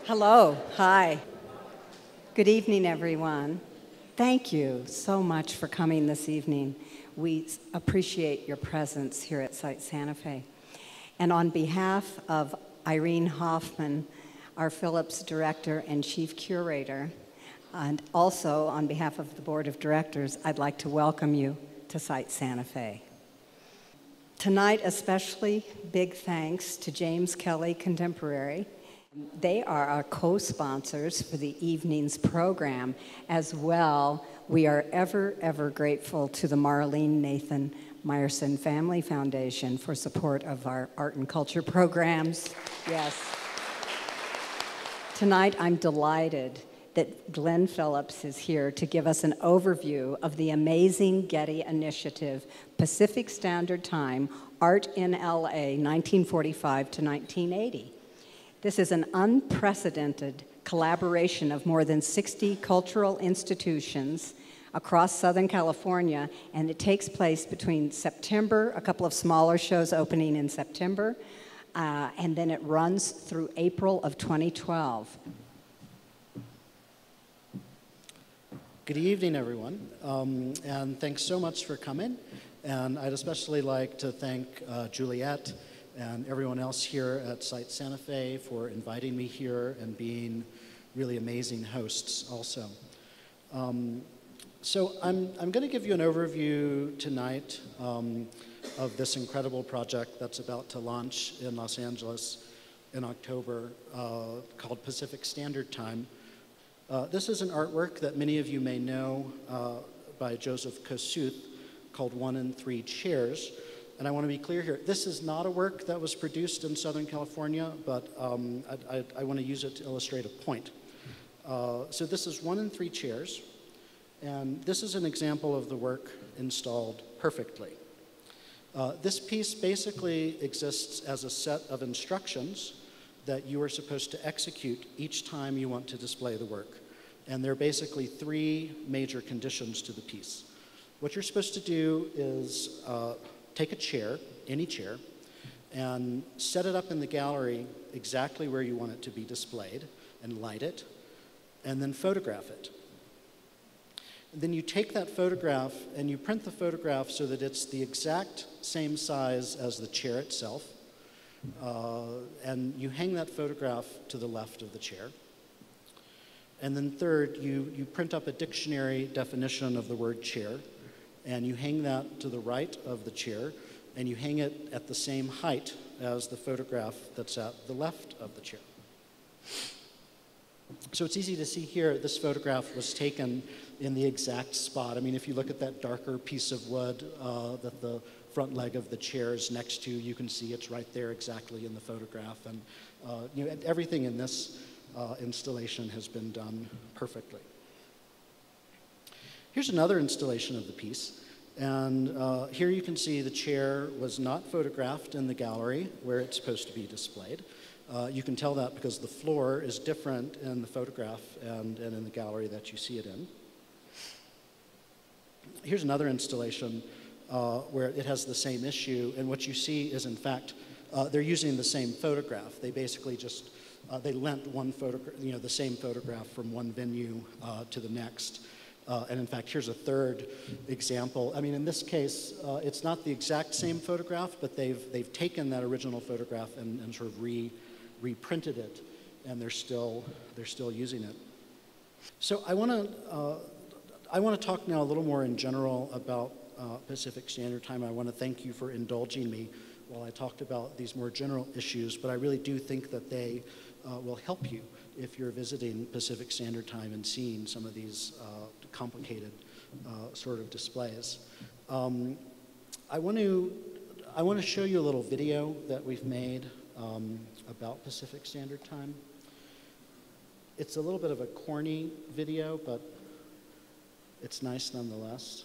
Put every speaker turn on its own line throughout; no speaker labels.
Hello, hi. Good evening, everyone. Thank you so much for coming this evening. We appreciate your presence here at Site Santa Fe. And on behalf of Irene Hoffman, our Phillips Director and Chief Curator, and also on behalf of the Board of Directors, I'd like to welcome you to Site Santa Fe. Tonight, especially big thanks to James Kelly Contemporary. They are our co-sponsors for the evening's program. As well, we are ever grateful to the Marlene Nathan Meyerson Family Foundation for support of our art and culture programs. Yes. Tonight, I'm delighted that Glenn Phillips is here to give us an overview of the amazing Getty initiative, Pacific Standard Time, Art in LA, 1945 to 1980. This is an unprecedented collaboration of more than 60 cultural institutions across Southern California, and it takes place between September, a couple of smaller shows opening in September, and then it runs through April of 2012.
Good evening, everyone, and thanks so much for coming. And I'd especially like to thank Juliet and everyone else here at Site Santa Fe for inviting me here and being really amazing hosts also. So I'm going to give you an overview tonight of this incredible project that's about to launch in Los Angeles in October called Pacific Standard Time. This is an artwork that many of you may know by Joseph Kosuth called 1 in 3 Chairs. And I want to be clear here, this is not a work that was produced in Southern California, but I want to use it to illustrate a point. So this is 1 in 3 chairs, and this is an example of the work installed perfectly. This piece basically exists as a set of instructions that you are supposed to execute each time you want to display the work. And there are basically 3 major conditions to the piece. What you're supposed to do is take a chair, any chair, and set it up in the gallery exactly where you want it to be displayed, and light it, and then photograph it. And then you take that photograph and you print the photograph so that it's the exact same size as the chair itself, and you hang that photograph to the left of the chair. And then third, you print up a dictionary definition of the word chair, and you hang that to the right of the chair, and you hang it at the same height as the photograph that's at the left of the chair. So it's easy to see here, this photograph was taken in the exact spot. I mean, if you look at that darker piece of wood that the front leg of the chair is next to, you can see it's right there exactly in the photograph. And you know, everything in this installation has been done perfectly. Here's another installation of the piece, and here you can see the chair was not photographed in the gallery where it's supposed to be displayed. You can tell that because the floor is different in the photograph and in the gallery that you see it in. Here's another installation where it has the same issue, and what you see is, in fact, they're using the same photograph. They basically just, they lent one photograph, you know, the same photograph from one venue to the next. And in fact, here's a third example. I mean, in this case, it's not the exact same photograph, but they've taken that original photograph and sort of reprinted it, and they're still using it. So I want to talk now a little more in general about Pacific Standard Time. I want to thank you for indulging me while I talked about these more general issues, but I really do think that they will help you if you're visiting Pacific Standard Time and seeing some of these complicated sort of displays. I want to show you a little video that we've made about Pacific Standard Time. It's a little bit of a corny video, but it's nice nonetheless.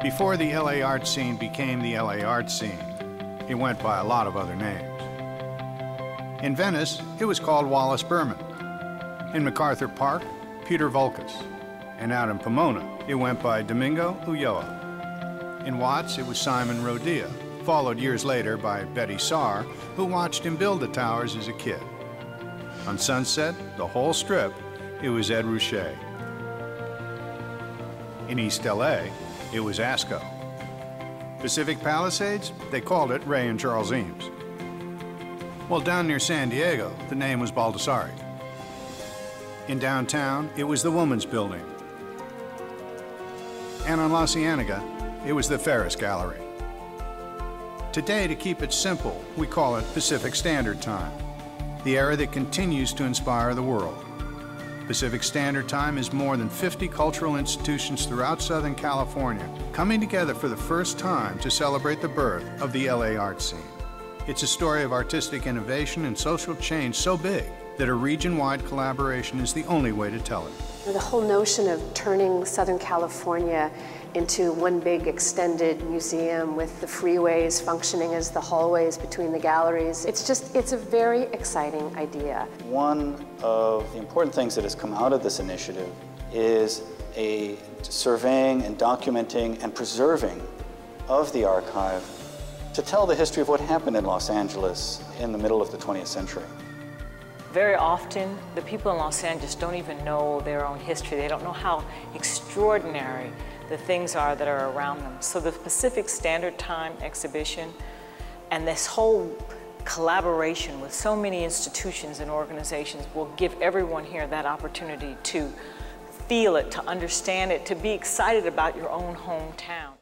Before the LA art scene became the LA art scene, it went by a lot of other names. In Venice, it was called Wallace Berman. In MacArthur Park, Peter Voulkos. And out in Pomona, it went by Domingo Ulloa. In Watts, it was Simon Rodia, followed years later by Betty Saar, who watched him build the towers as a kid. On Sunset, the whole strip, it was Ed Ruscha. In East LA, it was ASCO. Pacific Palisades, they called it Ray and Charles Eames. Well, down near San Diego, the name was Baldessari. In downtown, it was the Woman's Building. And on La Cienega, it was the Ferris Gallery. Today, to keep it simple, we call it Pacific Standard Time, the era that continues to inspire the world. Pacific Standard Time is more than 50 cultural institutions throughout Southern California coming together for the first time to celebrate the birth of the LA art scene. It's a story of artistic innovation and social change so big that a region-wide collaboration is the only way to tell it.
The whole notion of turning Southern California into one big extended museum with the freeways functioning as the hallways between the galleries, it's a very exciting idea.
One of the important things that has come out of this initiative is a surveying and documenting and preserving of the archive to tell the history of what happened in Los Angeles in the middle of the 20th century.
Very often, the people in Los Angeles don't even know their own history. They don't know how extraordinary the things are that are around them. So the Pacific Standard Time exhibition and this whole collaboration with so many institutions and organizations will give everyone here that opportunity to feel it, to understand it, to be excited about your own hometown.